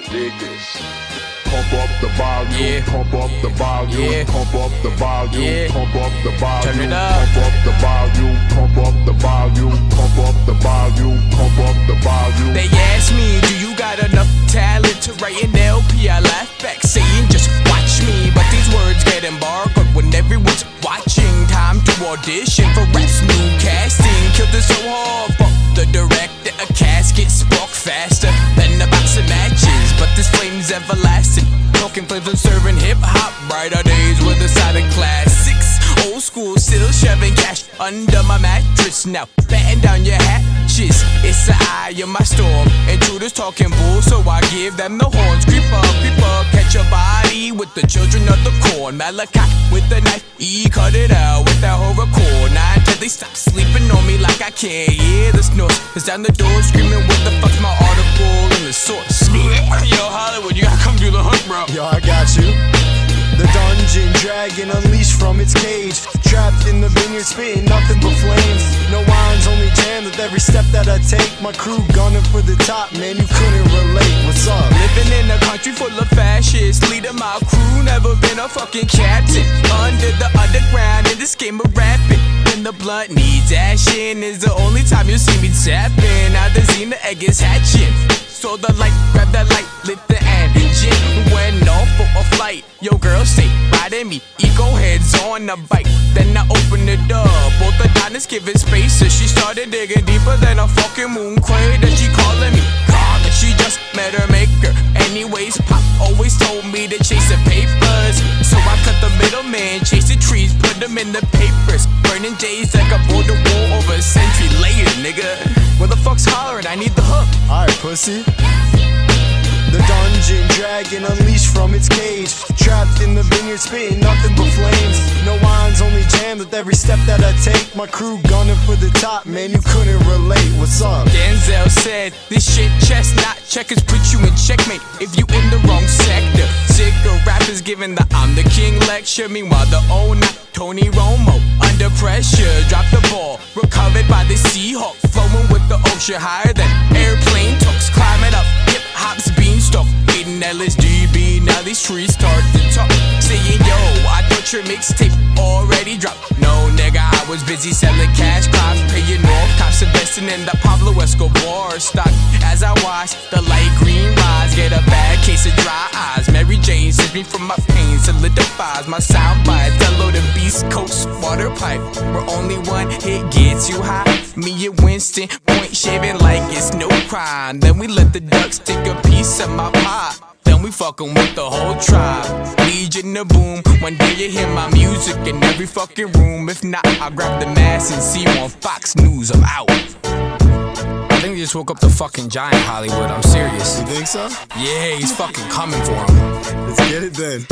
gonna dig this. Pump up the volume, Yeah. pump up the volume, Yeah. pump up the volume, Yeah. pump up the volume, Turn it up. pump up the volume, pump up the volume, pump up the volume, pump up the volume. They ask me, do you got enough talent to write an LP? I laugh back saying, just watch me. But these words get embargoed when everyone's watching. Time to audition for rap's new casting. Killed it so hard, fuck the director. A casket spark faster than a box of matches. But this flame's everlasting. Talking flames and serving hip-hop. Brighter days with a side of classics. Old school, still shoving cash under my mattress. Now, batten down your hatches. It's the eye of my storm. Intruders talking bull, so I give them the horns. Creep up, catch a body with the children of the corn. Malachi with the knife, cut it out with that horrorcore. 9 till they stop sleeping on me like I can't hear the snores. Cause down the door screaming, what the fuck's my article and the source? Yo, Hollywood, you gotta come do the hook, bro. Yo, I got you. The dungeon dragon unleashed from its cage. Trapped in the vineyard, spitting nothing but flames. No wines, only jam with every step that I take. My crew gunning for the top, man, you couldn't relate. What's up? Living in a country full of fascists. Leader my crew, never been a fucking captain. Under the underground in this game of rapping. When the blunt needs ashing is the only time you see me tapping. Now the Xena egg is hatching. So the light, grab that light, lit the engine. Went off for a flight. Yo, girl, stay riding me. Ego heads on the bike. Then I opened it up. Both the diners giving space. So she started digging deeper than a fucking moonquake. That she calling me. God, that she just met her maker. Anyways, Pop always told me to chase the papers. So I cut the middleman, chase the trees, put them in the papers. Burning days like a border war over a century later, nigga. Where the fuck's hollering? I need the hook. Alright, pussy. The dungeon dragon unleashed from its cage. Trapped in the vineyard, spitting nothing but flames. No wines, only jam with every step that I take. My crew gunning for the top, man, you couldn't relate. What's up? Denzel said, this shit chestnut checkers put you in checkmate if you in the wrong sector. Sick of rappers giving the I'm the king lecture. Meanwhile, the owner, Tony Romo, under pressure, dropped the ball. Recovered by the Seahawk, flowing with the ocean higher than airplane talks. Climbing up, hip hop's beanstalk. Eating LSDB, now these trees start to talk. Saying, yo, I thought your mixtape already dropped. No, nigga, I was busy selling cash crops, paying off cops, investing in the Pablo Escobar stock. As I watch the light green rise, get a bad case of dry eyes. Mary Jane saves me from my pain, solidifies my sound bites. Download the Beast Coast water pipe, where only one hit gets you high. Me and Winston, point shaving like it's no crime. Then we let the ducks take a piece of my pie. Then we fucking with the whole tribe. Legion to boom. One day you hear my music in every fucking room. If not, I'll grab the mask and see you on Fox News. I'm out. I think they just woke up the fucking giant, Hollywood. I'm serious. You think so? Yeah, he's fucking coming for him. Let's get it then.